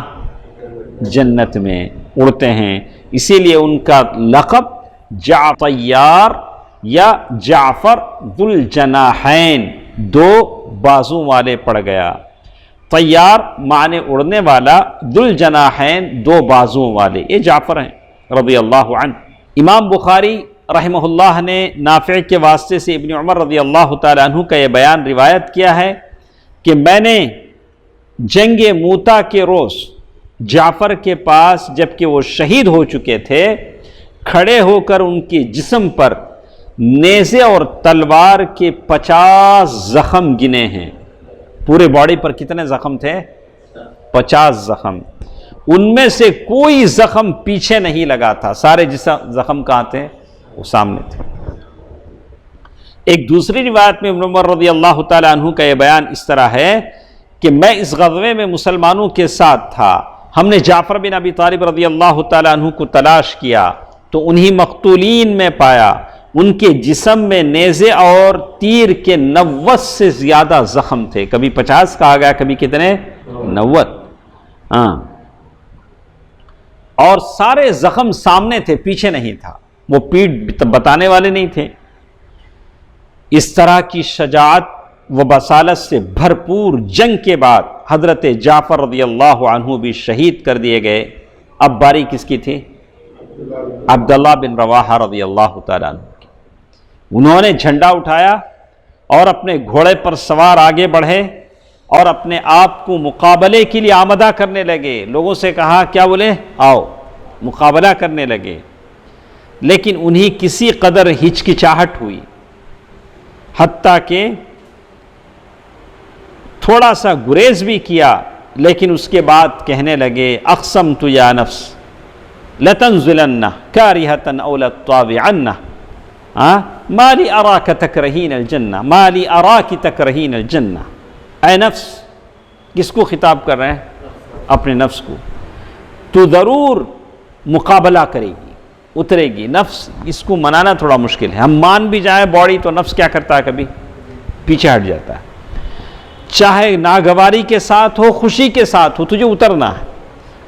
جنت میں اڑتے ہیں۔ اسی لیے ان کا لقب طیار یا جعفر ذو الجناحین، 2 بازو والے پڑ گیا۔ طیار معنی اڑنے والا، ذو الجناحین 2 بازو والے، یہ جعفر ہیں رضی اللہ عنہ۔ امام بخاری رحمہ اللہ نے نافع کے واسطے سے ابن عمر رضی اللہ تعالی عنہ کا یہ بیان روایت کیا ہے کہ میں نے جنگ موتا کے روز جعفر کے پاس جبکہ وہ شہید ہو چکے تھے کھڑے ہو کر ان کے جسم پر نیزے اور تلوار کے 50 زخم گنے ہیں۔ پورے باڈی پر کتنے زخم تھے؟ 50 زخم۔ ان میں سے کوئی زخم پیچھے نہیں لگا تھا، سارے زخم کہاں تھے؟ وہ سامنے تھے۔ ایک دوسری روایت میں ابن عمر رضی اللہ تعالی عنہ کا یہ بیان اس طرح ہے کہ میں اس غزوے میں مسلمانوں کے ساتھ تھا، ہم نے جعفر بن ابی طالب رضی اللہ تعالی عنہ کو تلاش کیا تو انہی مقتولین میں پایا، ان کے جسم میں نیزے اور تیر کے 90 سے زیادہ زخم تھے۔ کبھی 50 کہا گیا، کبھی کتنے؟ 90۔ اور سارے زخم سامنے تھے، پیچھے نہیں تھا، وہ پیٹھ بتانے والے نہیں تھے۔ اس طرح کی شجاعت و بصالت سے بھرپور جنگ کے بعد حضرت جعفر رضی اللہ عنہ بھی شہید کر دیے گئے۔ اب باری کس کی تھی؟ عبداللہ بن رواحہ رضی اللہ تعالیٰ عنہ کی۔ انہوں نے جھنڈا اٹھایا اور اپنے گھوڑے پر سوار آگے بڑھے اور اپنے آپ کو مقابلے کے لیے آمادہ کرنے لگے۔ لوگوں سے کہا، کیا بولے؟ آؤ، مقابلہ کرنے لگے۔ لیکن انہیں کسی قدر ہچکچاہٹ ہوئی، حتیٰ کہ تھوڑا سا گریز بھی کیا، لیکن اس کے بعد کہنے لگے اقسمت یا نفس لتنزلن کارہۃ او لتطاوعن ما لی اراک تکرہین الجنہ ما لی اراک تکرہین الجنہ. اے نفس، کس کو خطاب کر رہے ہیں؟ اپنے نفس کو. تو ضرور مقابلہ کرے گی، اترے گی. نفس اس کو منانا تھوڑا مشکل ہے. ہم مان بھی جائیں باڈی تو نفس کیا کرتا ہے؟ کبھی پیچھے ہٹ جاتا ہے. چاہے ناگواری کے ساتھ ہو، خوشی کے ساتھ ہو، تجھے اترنا ہے.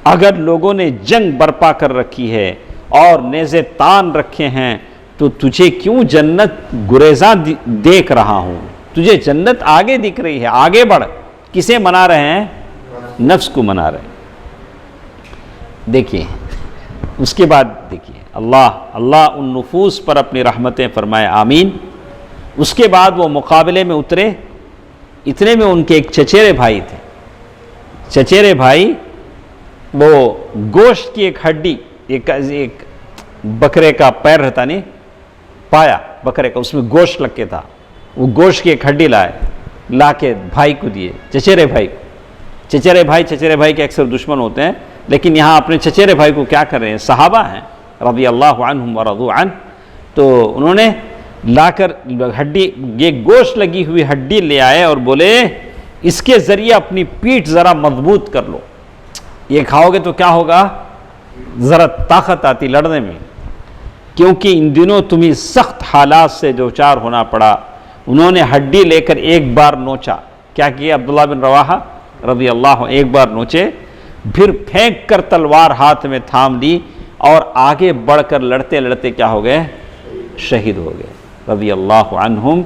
اگر لوگوں نے جنگ برپا کر رکھی ہے اور نیزے تان رکھے ہیں تو تجھے کیوں جنت گریزاں دیکھ رہا ہوں؟ تجھے جنت آگے دکھ رہی ہے، آگے بڑھ. کسے منا رہے ہیں؟ نفس کو منا رہے ہیں. دیکھیے اس کے بعد دیکھیے اللہ ان نفوس پر اپنی رحمتیں فرمائے، آمین. اس کے بعد وہ مقابلے میں اترے. اتنے میں ان کے ایک چچیرے بھائی تھے. چچیرے بھائی وہ گوشت کی ایک ہڈی، ایک بکرے کا پیر رہتا نہیں، پایا بکرے کا، اس میں گوشت لگ کے تھا. وہ گوشت کی ایک ہڈی لا کے بھائی کو دیے، چچیرے بھائی کو. چچیرے بھائی کے اکثر دشمن ہوتے ہیں، لیکن یہاں اپنے چچیرے بھائی کو کیا کر رہے ہیں؟ صحابہ ہیں رضی اللہ عنہم ورضوا عنہ. تو انہوں نے لا کر ہڈی، یہ گوشت لگی ہوئی ہڈی لے آئے اور بولے اس کے ذریعے اپنی پیٹھ ذرا مضبوط کر لو. یہ کھاؤ گے تو کیا ہوگا؟ ذرا طاقت آتی لڑنے میں، کیونکہ ان دنوں تمہیں سخت حالات سے دوچار ہونا پڑا. انہوں نے ہڈی لے کر ایک بار نوچا. کیا کیا عبداللہ بن رواحہ رضی اللہ عنہ؟ ایک بار نوچے، پھر پھینک کر تلوار ہاتھ میں تھام لی اور آگے بڑھ کر لڑتے لڑتے کیا ہو گئے؟ شہید ہو گئے. رضی اللہ عنہم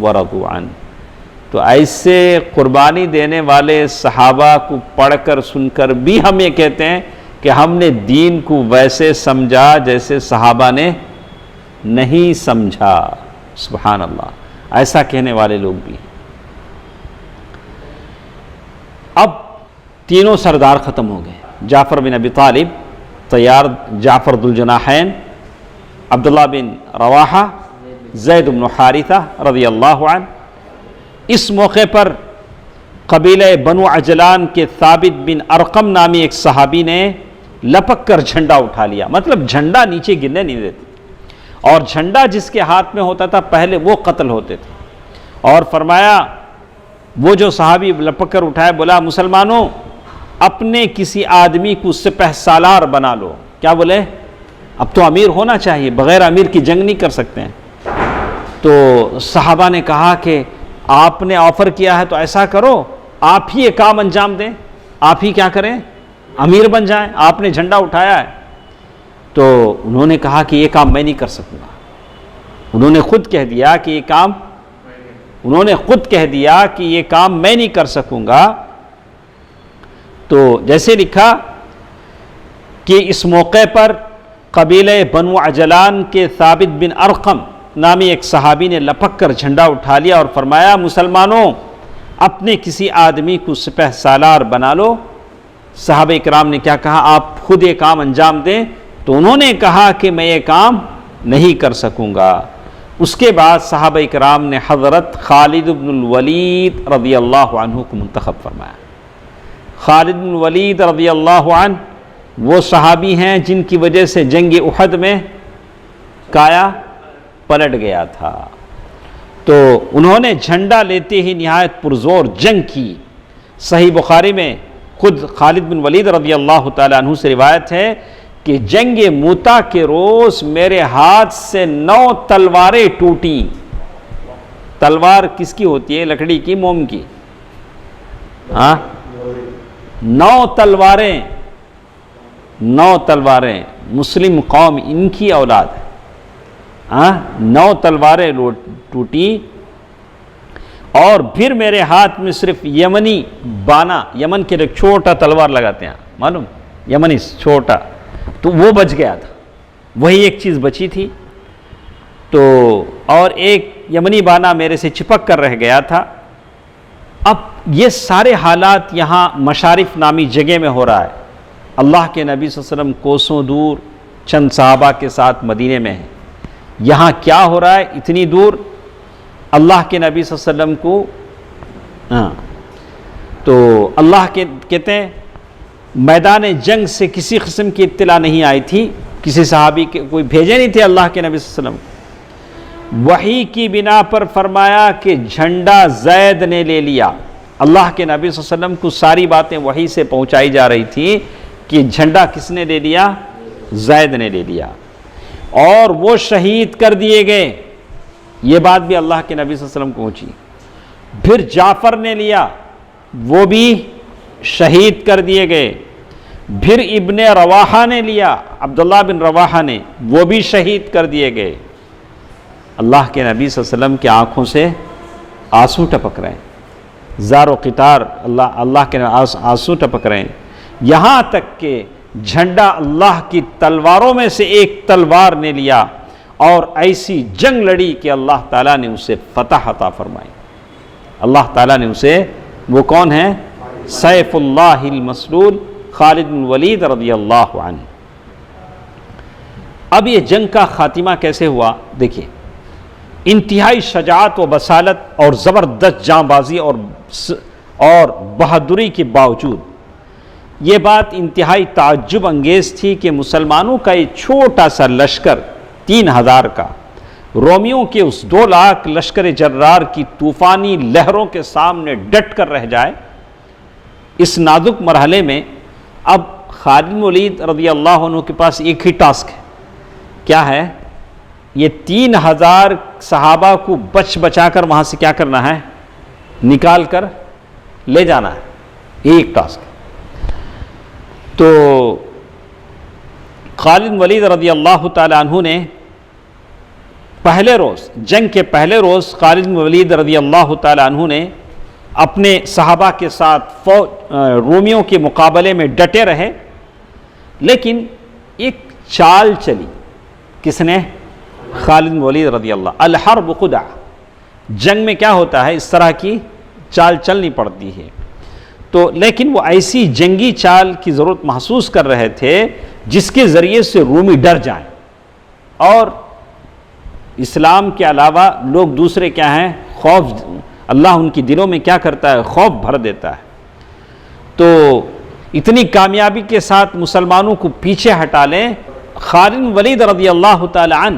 ورضوا عنہ. تو ایسے قربانی دینے والے صحابہ کو پڑھ کر سن کر بھی ہم یہ کہتے ہیں کہ ہم نے دین کو ویسے سمجھا جیسے صحابہ نے نہیں سمجھا. سبحان اللہ، ایسا کہنے والے لوگ بھی. اب تینوں سردار ختم ہو گئے. جعفر بن ابی طالب طیار، جعفر ذو الجناحین، عبداللہ بن رواحہ، زید بن حارثہ رضی اللہ عنہ. اس موقع پر قبیلہ بنو عجلان کے ثابت بن ارقم نامی ایک صحابی نے لپک کر جھنڈا اٹھا لیا. مطلب جھنڈا نیچے گرنے نہیں دیتے، اور جھنڈا جس کے ہاتھ میں ہوتا تھا پہلے وہ قتل ہوتے تھے. اور فرمایا، وہ جو صحابی لپک کر اٹھائے، بولا مسلمانوں اپنے کسی آدمی کو سپہ سالار بنا لو. کیا بولے؟ اب تو امیر ہونا چاہیے، بغیر امیر کی جنگ نہیں کر سکتے ہیں. تو صحابہ نے کہا کہ آپ نے آفر کیا ہے تو ایسا کرو، آپ ہی یہ کام انجام دیں، آپ ہی کیا کریں؟ امیر بن جائیں. آپ نے جھنڈا اٹھایا ہے. تو انہوں نے کہا کہ یہ کام میں نہیں کر سکوں گا. انہوں نے خود کہہ دیا کہ یہ کام میں نہیں کر سکوں گا. تو جیسے لکھا کہ اس موقع پر قبیلہ بنو عجلان کے ثابت بن ارقم نامی ایک صحابی نے لپک کر جھنڈا اٹھا لیا اور فرمایا مسلمانوں اپنے کسی آدمی کو سپہ سالار بنا لو. صحابہ اکرام نے کیا کہا؟ آپ خود یہ کام انجام دیں. تو انہوں نے کہا کہ میں یہ کام نہیں کر سکوں گا. اس کے بعد صحابہ اکرام نے حضرت خالد بن الولید رضی اللہ عنہ کو منتخب فرمایا. خالد بن الولید رضی اللہ عنہ وہ صحابی ہیں جن کی وجہ سے جنگ احد میں کایا پلٹ گیا تھا. تو انہوں نے جھنڈا لیتے ہی نہایت پرزور جنگ کی. صحیح بخاری میں خود خالد بن ولید رضی اللہ تعالیٰ عنہ سے روایت ہے کہ جنگ موتا کے روز میرے ہاتھ سے 9 تلواریں ٹوٹیں. تلوار کس کی ہوتی ہے؟ لکڑی کی، موم کی. 9 تلواریں مسلم قوم ان کی اولاد ہے. 9 تلواریں ٹوٹی. اور پھر میرے ہاتھ میں صرف یمنی بانا، یمن کے ایک چھوٹا تلوار لگاتے ہیں معلوم، یمنی چھوٹا، تو وہ بچ گیا تھا. وہی ایک چیز بچی تھی. تو اور ایک یمنی بانا میرے سے چپک کر رہ گیا تھا. اب یہ سارے حالات یہاں مشارف نامی جگہ میں ہو رہا ہے. اللہ کے نبی صلی اللہ علیہ وسلم کوسوں دور چند صحابہ کے ساتھ مدینے میں ہیں. یہاں کیا ہو رہا ہے اتنی دور؟ اللہ کے نبی صلی اللہ علیہ وسلم کو تو اللہ کہتے ہیں میدان جنگ سے کسی قسم کی اطلاع نہیں آئی تھی، کسی صحابی کے کوئی بھیجے نہیں تھے اللہ کے نبی صلی اللہ علیہ وسلم، وحی کی بنا پر فرمایا کہ جھنڈا زید نے لے لیا۔ اللہ کے نبی صلی اللہ علیہ وسلم کو ساری باتیں وحی سے پہنچائی جا رہی تھی کہ جھنڈا کس نے لے لیا؟ زید نے لے لیا، اور وہ شہید کر دیے گئے، یہ بات بھی اللہ کے نبی صلی اللہ علیہ وسلم کو پہنچی۔ پھر جعفر نے لیا، وہ بھی شہید کر دیے گئے۔ پھر ابن رواحہ نے لیا، عبداللہ بن رواحہ نے، وہ بھی شہید کر دیے گئے۔ اللہ کے نبی صلی اللہ علیہ وسلم کی آنکھوں سے آنسو ٹپک رہے ہیں، زار و قطار اللہ کے آنسو ٹپک رہے ہیں، یہاں تک کہ جھنڈا اللہ کی تلواروں میں سے ایک تلوار نے لیا اور ایسی جنگ لڑی کہ اللہ تعالیٰ نے اسے فتح عطا فرمائی۔ اللہ تعالیٰ نے اسے، وہ کون ہے؟ سیف اللہ المسلول خالد بن ولید رضی اللہ عنہ۔ اب یہ جنگ کا خاتمہ کیسے ہوا دیکھیے، انتہائی شجاعت و بصالت اور زبردست جاں بازی اور بہادری کے باوجود یہ بات انتہائی تعجب انگیز تھی کہ مسلمانوں کا یہ چھوٹا سا لشکر 3000 کا رومیوں کے اس 2 لاکھ لشکر جرار کی طوفانی لہروں کے سامنے ڈٹ کر رہ جائے۔ اس نازک مرحلے میں اب خالد بن ولید رضی اللہ عنہ کے پاس ایک ہی ٹاسک ہے، کیا ہے؟ یہ 3000 صحابہ کو بچا کر وہاں سے کیا کرنا ہے؟ نکال کر لے جانا ہے، ایک ٹاسک۔ تو خالد بن ولید رضی اللہ تعالی عنہ نے پہلے روز، جنگ کے پہلے روز، خالد بن ولید رضی اللہ تعالی عنہ نے اپنے صحابہ کے ساتھ رومیوں کے مقابلے میں ڈٹے رہے، لیکن ایک چال چلی۔ کس نے؟ خالد بن ولید رضی اللہ۔ الحرب خدع، جنگ میں کیا ہوتا ہے؟ اس طرح کی چال چلنی پڑتی ہے۔ تو لیکن وہ ایسی جنگی چال کی ضرورت محسوس کر رہے تھے جس کے ذریعے سے رومی ڈر جائیں، اور اسلام کے علاوہ لوگ دوسرے کیا ہیں؟ خوف، اللہ ان کی دلوں میں کیا کرتا ہے؟ خوف بھر دیتا ہے۔ تو اتنی کامیابی کے ساتھ مسلمانوں کو پیچھے ہٹا لیں، خالد بن ولید رضی اللہ تعالی عنہ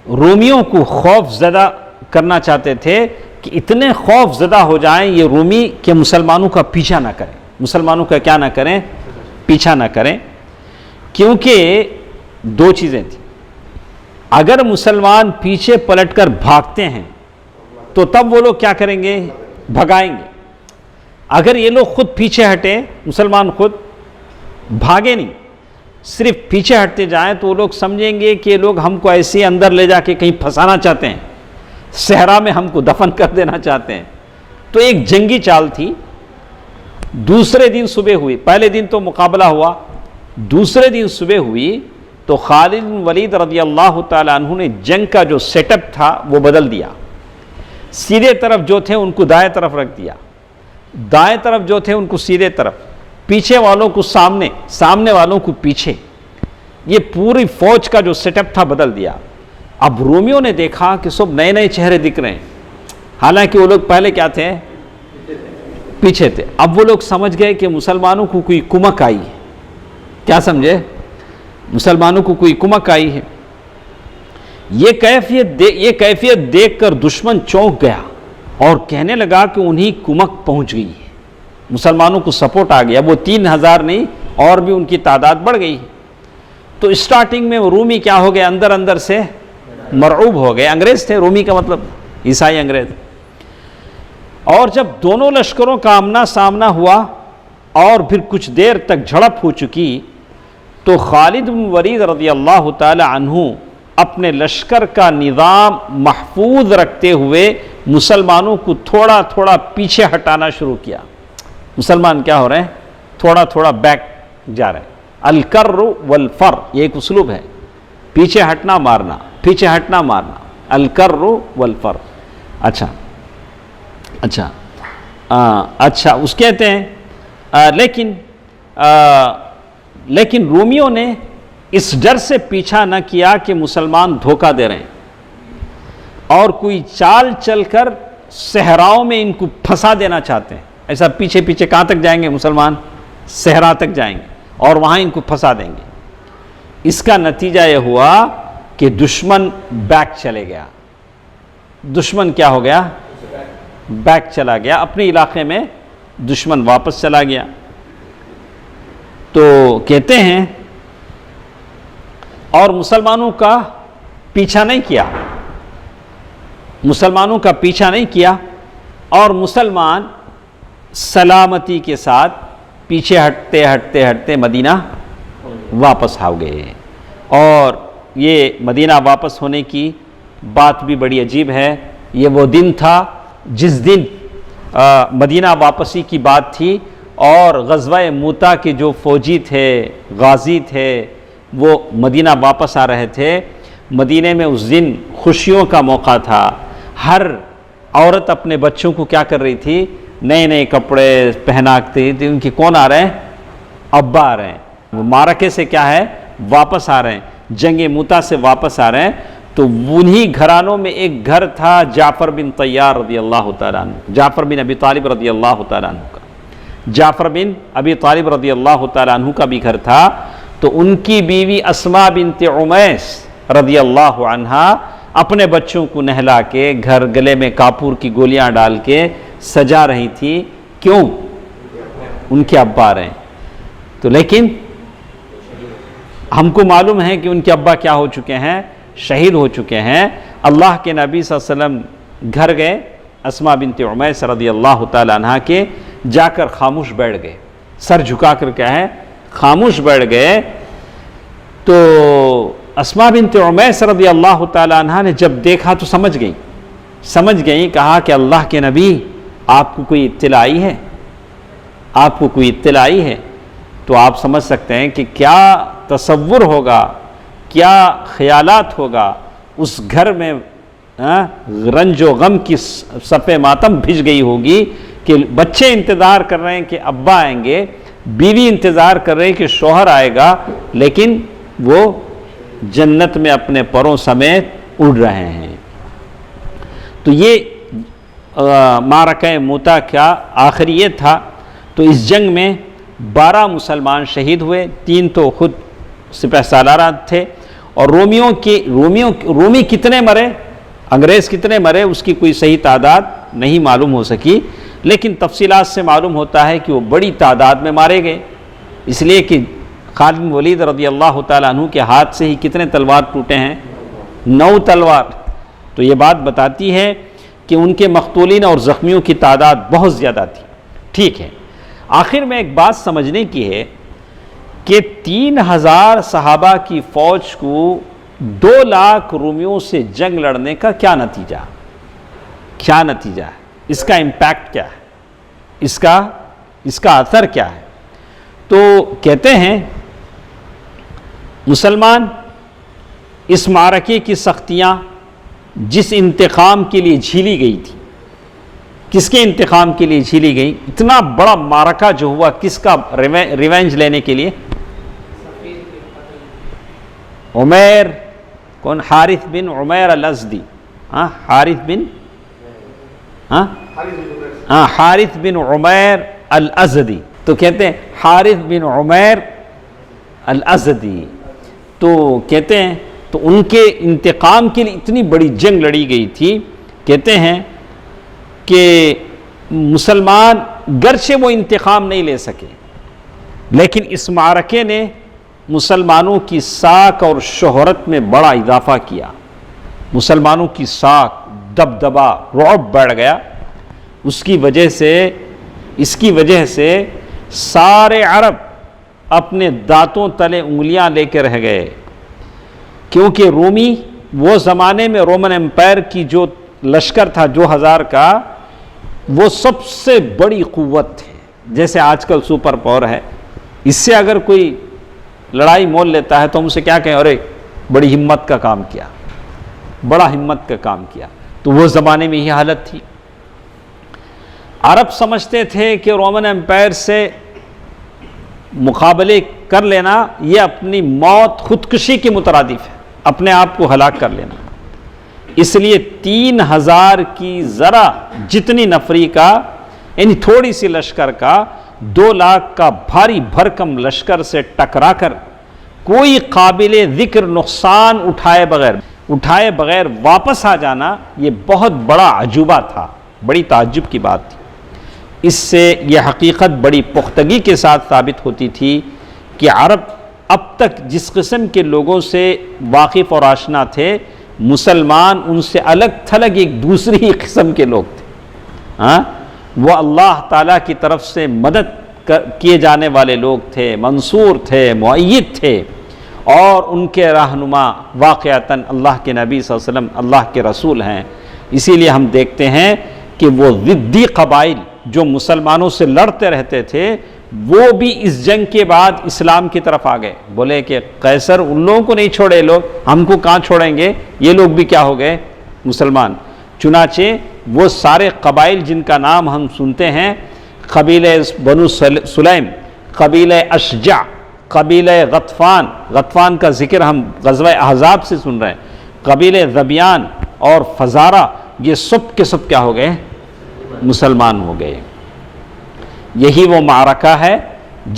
رومیوں کو خوف زدہ کرنا چاہتے تھے کہ اتنے خوف زدہ ہو جائیں یہ رومی کہ مسلمانوں کا پیچھا نہ کریں، مسلمانوں کا کیا نہ کریں؟ پیچھا نہ کریں، کیونکہ 2 چیزیں تھیں۔ اگر مسلمان پیچھے پلٹ کر بھاگتے ہیں تو تب وہ لوگ کیا کریں گے؟ بھگائیں گے۔ اگر یہ لوگ خود پیچھے ہٹیں، مسلمان خود بھاگے نہیں، صرف پیچھے ہٹتے جائیں، تو وہ لوگ سمجھیں گے کہ یہ لوگ ہم کو ایسے اندر لے جا کے کہیں پھنسانا چاہتے ہیں، صحرا میں ہم کو دفن کر دینا چاہتے ہیں۔ تو ایک جنگی چال تھی۔ دوسرے دن صبح ہوئی، پہلے دن تو مقابلہ ہوا، دوسرے دن صبح ہوئی تو خالد بن ولید رضی اللہ تعالی عنہ نے جنگ کا جو سیٹ اپ تھا وہ بدل دیا۔ سیدھے طرف جو تھے ان کو دائیں طرف رکھ دیا، دائیں طرف جو تھے ان کو سیدھے طرف، پیچھے والوں کو سامنے، سامنے والوں کو پیچھے، یہ پوری فوج کا جو سیٹ اپ تھا بدل دیا۔ اب رومیوں نے دیکھا کہ سب نئے نئے چہرے دکھ رہے ہیں، حالانکہ وہ لوگ پہلے کیا تھے؟ پیچھے تھے۔ اب وہ لوگ سمجھ گئے کہ مسلمانوں کو کوئی کمک آئی ہے۔ کیا سمجھے؟ مسلمانوں کو کوئی کمک آئی ہے۔ یہ کیفیت دیکھ کر دشمن چونک گیا اور کہنے لگا کہ انہیں کمک پہنچ گئی ہے، مسلمانوں کو سپورٹ آ گیا۔ وہ 3000 نہیں اور بھی ان کی تعداد بڑھ گئی۔ تو اسٹارٹنگ میں رومی کیا ہو گئے؟ اندر اندر سے مرعوب ہو گئے۔ انگریز تھے، رومی کا مطلب عیسائی انگریز۔ اور جب دونوں لشکروں کا آمنا سامنا ہوا اور پھر کچھ دیر تک جھڑپ ہو چکی تو خالد بن ولید رضی اللہ تعالی عنہ اپنے لشکر کا نظام محفوظ رکھتے ہوئے مسلمانوں کو تھوڑا تھوڑا پیچھے ہٹانا شروع کیا۔ مسلمان کیا ہو رہے ہیں؟ تھوڑا تھوڑا بیک جا رہے ہیں۔ الکر والفر، یہ ایک اسلوب ہے، پیچھے ہٹنا مارنا، پیچھے ہٹنا مارنا، الکر والفر۔ اچھا اس کہتے ہیں لیکن رومیوں نے اس ڈر سے پیچھا نہ کیا کہ مسلمان دھوکہ دے رہے ہیں اور کوئی چال چل کر صحراؤں میں ان کو پھنسا دینا چاہتے ہیں، ایسا پیچھے پیچھے کہاں تک جائیں گے مسلمان؟ صحرا تک جائیں گے اور وہاں ان کو پھنسا دیں گے۔ اس کا نتیجہ یہ ہوا کہ دشمن بیک چلے گیا۔ دشمن کیا ہو گیا؟ بیک چلا گیا، اپنے علاقے میں دشمن واپس چلا گیا۔ تو کہتے ہیں اور مسلمانوں کا پیچھا نہیں کیا، مسلمانوں کا پیچھا نہیں کیا، اور مسلمان سلامتی کے ساتھ پیچھے ہٹتے ہٹتے ہٹتے مدینہ واپس آ گئے۔ اور یہ مدینہ واپس ہونے کی بات بھی بڑی عجیب ہے۔ یہ وہ دن تھا جس دن مدینہ واپسی کی بات تھی، اور غزوہ موتا کے جو فوجی تھے، غازی تھے، وہ مدینہ واپس آ رہے تھے۔ مدینہ میں اس دن خوشیوں کا موقع تھا۔ ہر عورت اپنے بچوں کو کیا کر رہی تھی؟ نئے نئے کپڑے پہناتی تھی۔ ان کی کون آ رہے ہیں؟ ابا آ رہے ہیں، وہ معرکے سے کیا ہے؟ واپس آ رہے ہیں، جنگ موتا سے واپس آ رہے ہیں۔ تو انہی گھرانوں میں ایک گھر تھا جعفر بن طیار رضی اللہ تعالیٰ عنہ، جعفر بن ابی طالب رضی اللہ تعالیٰ عنہ کا، جعفر بن ابی طالب رضی اللہ تعالیٰ عنہ کا بھی گھر تھا۔ تو ان کی بیوی اسماء بنت عمیس رضی اللہ عنہا اپنے بچوں کو نہلا کے گھر گلے میں کاپور کی گولیاں ڈال کے سجا رہی تھی۔ کیوں؟ ان کے ابا آ رہے ہیں۔ تو لیکن ہم کو معلوم ہے کہ ان کے ابا کیا ہو چکے ہیں؟ شہید ہو چکے ہیں۔ اللہ کے نبی صلی اللہ علیہ وسلم گھر گئے اسماء بنت عمیس رضی اللہ تعالی عنہ کے، جا کر خاموش بیٹھ گئے، سر جھکا کر کیا ہے؟ خاموش بیٹھ گئے۔ تو اسماء بنت عمیس رضی اللہ تعالی عنہ نے جب دیکھا تو سمجھ گئی، کہا کہ اللہ کے نبی آپ کو کوئی اطلاع آئی ہے؟ آپ کو کوئی اطلاع آئی ہے؟ تو آپ سمجھ سکتے ہیں کہ کیا تصور ہوگا، کیا خیالات ہوگا اس گھر میں۔ رنج و غم کی صفِ ماتم بھیج گئی ہوگی کہ بچے انتظار کر رہے ہیں کہ ابا آئیں گے، بیوی انتظار کر رہے ہیں کہ شوہر آئے گا، لیکن وہ جنت میں اپنے پروں سمیت اڑ رہے ہیں۔ تو یہ معرکہ موتا کا آخری یہ تھا۔ تو اس جنگ میں 12 مسلمان شہید ہوئے، 3 تو خود سپہ سالار تھے، اور رومی کتنے مرے، انگریز کتنے مرے، اس کی کوئی صحیح تعداد نہیں معلوم ہو سکی، لیکن تفصیلات سے معلوم ہوتا ہے کہ وہ بڑی تعداد میں مارے گئے، اس لیے کہ خالد بن ولید رضی اللہ تعالیٰ عنہ کے ہاتھ سے ہی کتنے تلوار ٹوٹے ہیں؟ 9 تلوار۔ تو یہ بات بتاتی ہے کہ ان کے مقتولین اور زخمیوں کی تعداد بہت زیادہ تھی۔ ٹھیک ہے، آخر میں ایک بات سمجھنے کی ہے کہ 3000 صحابہ کی فوج کو 2 لاکھ رومیوں سے جنگ لڑنے کا کیا نتیجہ ہے؟ اس کا امپیکٹ کیا ہے؟ اس کا اثر کیا ہے؟ تو کہتے ہیں مسلمان اس معرکے کی سختیاں جس انتقام کے لیے جھیلی گئی تھی، کس کے انتقام کے لیے جھیلی گئی؟ اتنا بڑا معرکہ جو ہوا، کس کا ریونج لینے کے لیے؟ عمیر، کون؟ حارث بن عمیر الازدی، حارث بن عمیر الازدی۔ تو کہتے ہیں حارث بن عمیر الازدی، تو کہتے ہیں تو ان کے انتقام کے لیے اتنی بڑی جنگ لڑی گئی تھی۔ کہتے ہیں کہ مسلمان گرچہ وہ انتقام نہیں لے سکے، لیکن اس معرکے نے مسلمانوں کی ساکھ اور شہرت میں بڑا اضافہ کیا۔ مسلمانوں کی ساکھ، دبدبا، رعب بڑھ گیا۔ اس کی وجہ سے سارے عرب اپنے دانتوں تلے انگلیاں لے کے رہ گئے، کیونکہ رومی وہ زمانے میں رومن امپائر کی جو لشکر تھا 2000 کا، وہ سب سے بڑی قوت ہے، جیسے آج کل سپر پاور ہے۔ اس سے اگر کوئی لڑائی مول لیتا ہے تو ہم سے کیا کہیں؟ ارے بڑی ہمت کا کام کیا، بڑا ہمت کا کام کیا۔ تو وہ زمانے میں یہ حالت تھی۔ عرب سمجھتے تھے کہ رومن امپائر سے مقابلے کر لینا یہ اپنی موت، خودکشی کے مترادف ہے، اپنے آپ کو ہلاک کر لینا۔ اس لیے 3000 کی ذرا جتنی نفری کا یعنی تھوڑی سی لشکر کا 2 لاکھ کا بھاری بھرکم لشکر سے ٹکرا کر کوئی قابل ذکر نقصان اٹھائے بغیر واپس آ جانا، یہ بہت بڑا عجوبہ تھا، بڑی تعجب کی بات تھی۔ اس سے یہ حقیقت بڑی پختگی کے ساتھ ثابت ہوتی تھی کہ عرب اب تک جس قسم کے لوگوں سے واقف اور آشنا تھے، مسلمان ان سے الگ تھلگ ایک دوسری ہی قسم کے لوگ تھے۔ وہ اللہ تعالیٰ کی طرف سے مدد کیے جانے والے لوگ تھے، منصور تھے، مؤید تھے، اور ان کے رہنما واقعتاً اللہ کے نبی صلی اللہ علیہ وسلم اللہ کے رسول ہیں۔ اسی لیے ہم دیکھتے ہیں کہ وہ ضدی قبائل جو مسلمانوں سے لڑتے رہتے تھے، وہ بھی اس جنگ کے بعد اسلام کی طرف آ گئے، بولے کہ قیصر ان لوگوں کو نہیں چھوڑے، لوگ ہم کو کہاں چھوڑیں گے، یہ لوگ بھی کیا ہو گئے، مسلمان۔ چنانچہ وہ سارے قبائل جن کا نام ہم سنتے ہیں، قبیلہ بنو سلیم، قبیلہ اشجع، قبیلہ غطفان کا ذکر ہم غزوہ احزاب سے سن رہے ہیں، قبیلہ ذبیان اور فزارہ، یہ سب کے سب کیا ہو گئے، مسلمان ہو گئے۔ یہی وہ معرکہ ہے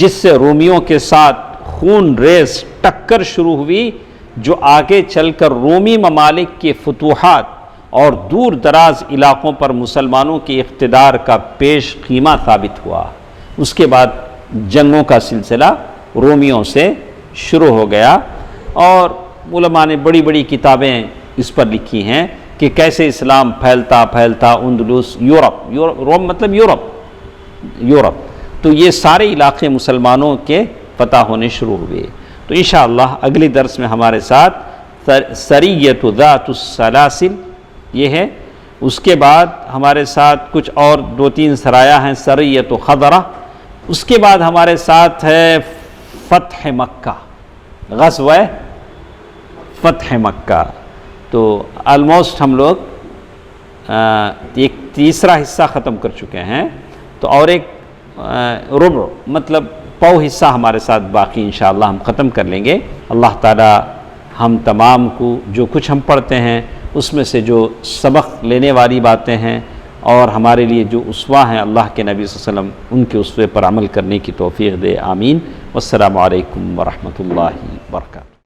جس سے رومیوں کے ساتھ خون ریز ٹکر شروع ہوئی، جو آگے چل کر رومی ممالک کے فتوحات اور دور دراز علاقوں پر مسلمانوں کے اقتدار کا پیش خیمہ ثابت ہوا۔ اس کے بعد جنگوں کا سلسلہ رومیوں سے شروع ہو گیا، اور علماء نے بڑی بڑی کتابیں اس پر لکھی ہیں کہ کیسے اسلام پھیلتا اندلس، روم مطلب یورپ، تو یہ سارے علاقے مسلمانوں کے فتح ہونے شروع ہوئے۔ تو انشاءاللہ اگلی درس میں ہمارے ساتھ سریۃ ذات السلاسل یہ ہے، اس کے بعد ہمارے ساتھ کچھ اور 2-3 سرایہ ہیں، سریۃ خضرہ، اس کے بعد ہمارے ساتھ ہے فتح مکہ، غزوہ فتح مکہ۔ تو آلموسٹ ہم لوگ ایک تیسرا حصہ ختم کر چکے ہیں، تو اور ایک ربع مطلب پاؤ حصہ ہمارے ساتھ باقی انشاءاللہ ہم ختم کر لیں گے۔ اللہ تعالی ہم تمام کو جو کچھ ہم پڑھتے ہیں اس میں سے جو سبق لینے والی باتیں ہیں اور ہمارے لیے جو اسوہ ہیں اللہ کے نبی صلی اللہ علیہ وسلم، ان کے اسوے پر عمل کرنے کی توفیق دے، آمین۔ والسلام علیکم ورحمۃ اللہ وبرکاتہ۔